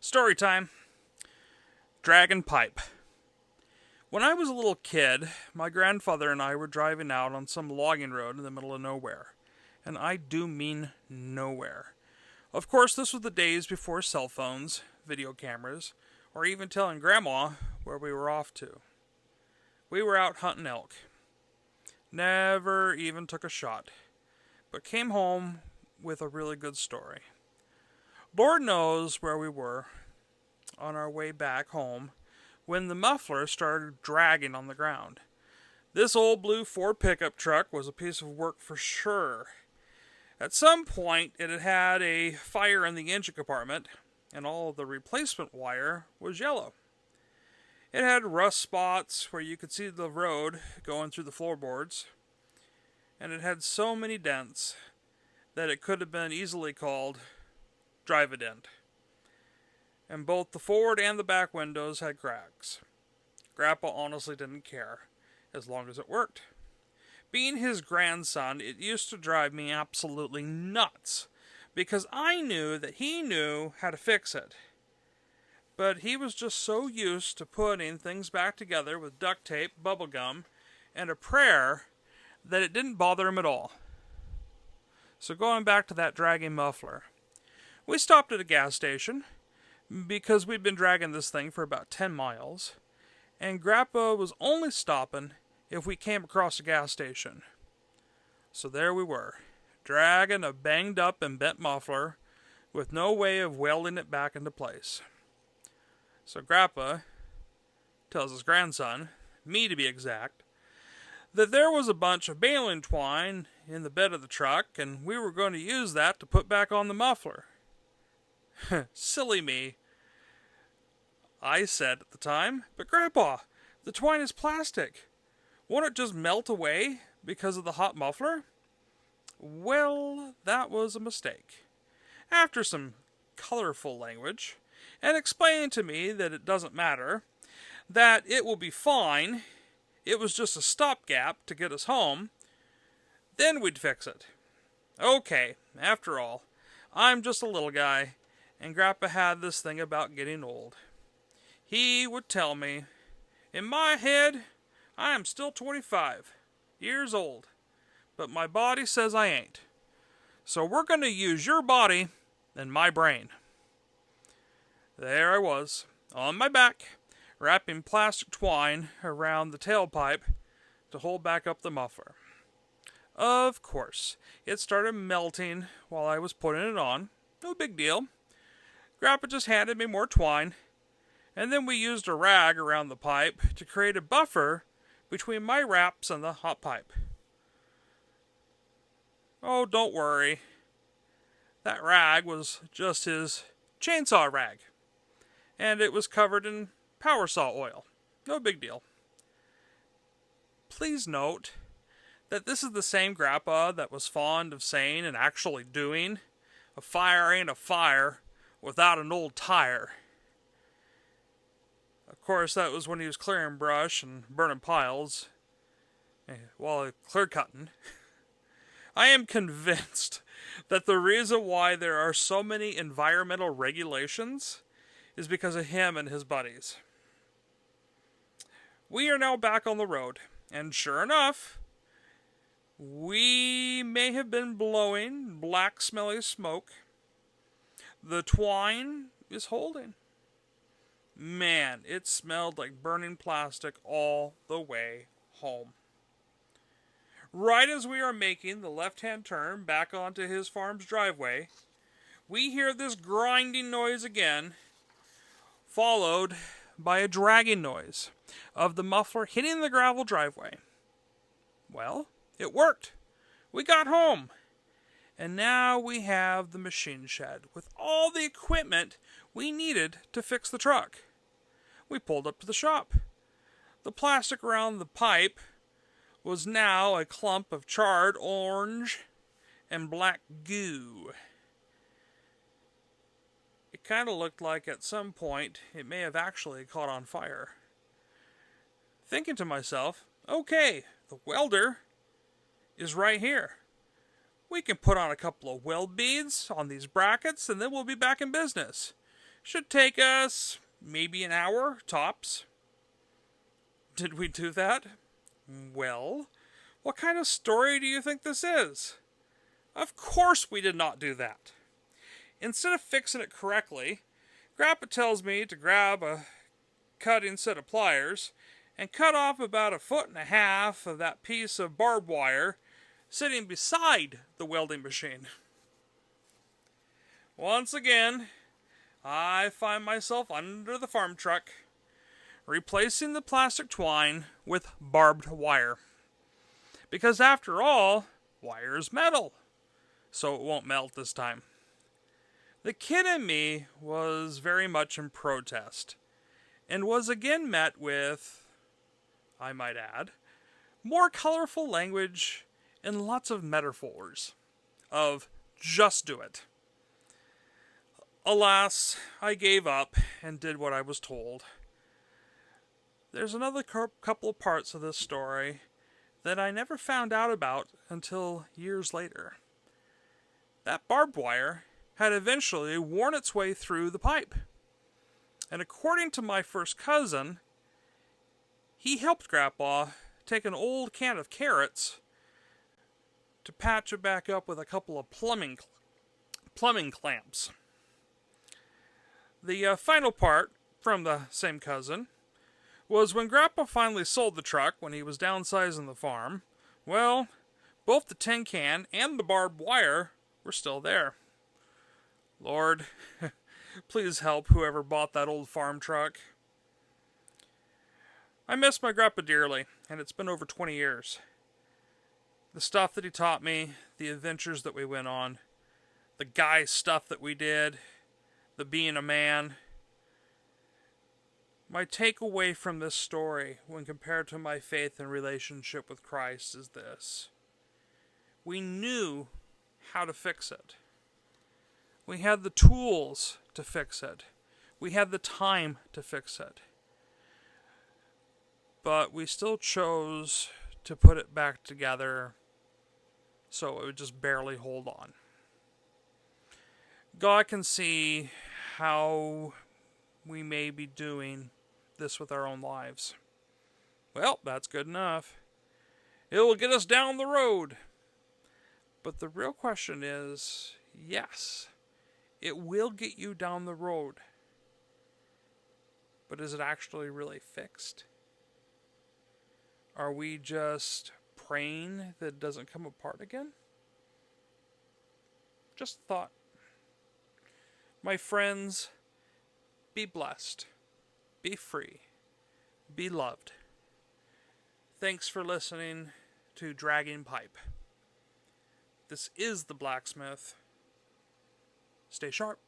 Story time. Dragon pipe. When I was a little kid, my grandfather and I were driving out on some logging road in the middle of nowhere. And I do mean nowhere. Of course, this was the days before cell phones, video cameras, or even telling Grandma where we were off to. We were out hunting elk. Never even took a shot, but came home with a really good story. Lord knows where we were on our way back home when the muffler started dragging on the ground. This old blue Ford pickup truck was a piece of work for sure. At some point, it had had a fire in the engine compartment, and all of the replacement wire was yellow. It had rust spots where you could see the road going through the floorboards, and it had so many dents that it could have been easily called drive-a-dent. And both the forward and the back windows had cracks. Grandpa honestly didn't care, as long as it worked. Being his grandson, it used to drive me absolutely nuts, because I knew that he knew how to fix it. But he was just so used to putting things back together with duct tape, bubble gum, and a prayer that it didn't bother him at all. So going back to that dragging muffler, we stopped at a gas station because we'd been dragging this thing for about 10 miles, and Grandpa was only stopping if we came across a gas station. So there we were, dragging a banged up and bent muffler with no way of welding it back into place. So Grandpa tells his grandson, me to be exact, that there was a bunch of baling twine in the bed of the truck, and we were going to use that to put back on the muffler. Silly me, I said at the time, but Grandpa, the twine is plastic. Won't it just melt away because of the hot muffler? Well, that was a mistake. After some colorful language, and explaining to me that it doesn't matter, that it will be fine, it was just a stopgap to get us home, then we'd fix it. Okay, after all, I'm just a little guy, and Grandpa had this thing about getting old. He would tell me, in my head, I am still 25 years old, but my body says I ain't. So we're going to use your body and my brain. There I was, on my back, wrapping plastic twine around the tailpipe to hold back up the muffler. Of course, it started melting while I was putting it on. No big deal. Grandpa just handed me more twine, and then we used a rag around the pipe to create a buffer between my wraps and the hot pipe. Oh, don't worry. That rag was just his chainsaw rag, and it was covered in power saw oil. No big deal. Please note that this is the same Grandpa that was fond of saying and actually doing, a fire ain't a fire without an old tire. Of course, that was when he was clearing brush and burning piles while clear cutting. I am convinced that the reason why there are so many environmental regulations is because of him and his buddies. We are now back on the road, and sure enough, we may have been blowing black smelly smoke. The twine is holding. Man, it smelled like burning plastic all the way home. Right as we are making the left-hand turn back onto his farm's driveway, we hear this grinding noise again, followed by a dragging noise of the muffler hitting the gravel driveway. Well, it worked. We got home. And now we have the machine shed with all the equipment we needed to fix the truck. We pulled up to the shop. The plastic around the pipe was now a clump of charred orange and black goo. It kind of looked like at some point it may have actually caught on fire. Thinking to myself, okay, the welder is right here. We can put on a couple of weld beads on these brackets and then we'll be back in business. Should take us maybe an hour, tops. Did we do that? Well, what kind of story do you think this is? Of course we did not do that. Instead of fixing it correctly, Grandpa tells me to grab a cutting set of pliers and cut off about 1.5 feet of that piece of barbed wire sitting beside the welding machine. Once again, I find myself under the farm truck, replacing the plastic twine with barbed wire. Because after all, wire is metal, so it won't melt this time. The kid in me was very much in protest, and was again met with, I might add, more colorful language and lots of metaphors of just do it. Alas, I gave up and did what I was told. There's another couple of parts of this story that I never found out about until years later. That barbed wire had eventually worn its way through the pipe. And according to my first cousin, he helped Grandpa take an old can of carrots to patch it back up with a couple of plumbing clamps. The final part, from the same cousin, was when Grandpa finally sold the truck when he was downsizing the farm. Well, both the tin can and the barbed wire were still there. Lord, please help whoever bought that old farm truck. I miss my Grandpa dearly, and it's been over 20 years. The stuff that he taught me, the adventures that we went on, the guy stuff that we did, the being a man. My takeaway from this story, when compared to my faith and relationship with Christ, is this. We knew how to fix it. We had the tools to fix it. We had the time to fix it. But we still chose to put it back together so it would just barely hold on. God can see how we may be doing this with our own lives. Well, that's good enough. It will get us down the road. But the real question is, yes, it will get you down the road. But is it actually really fixed? Are we just praying that it doesn't come apart again? Just a thought. My friends, be blessed, be free, be loved. Thanks for listening to Dragging Pipe. This is the Blacksmith. Stay sharp.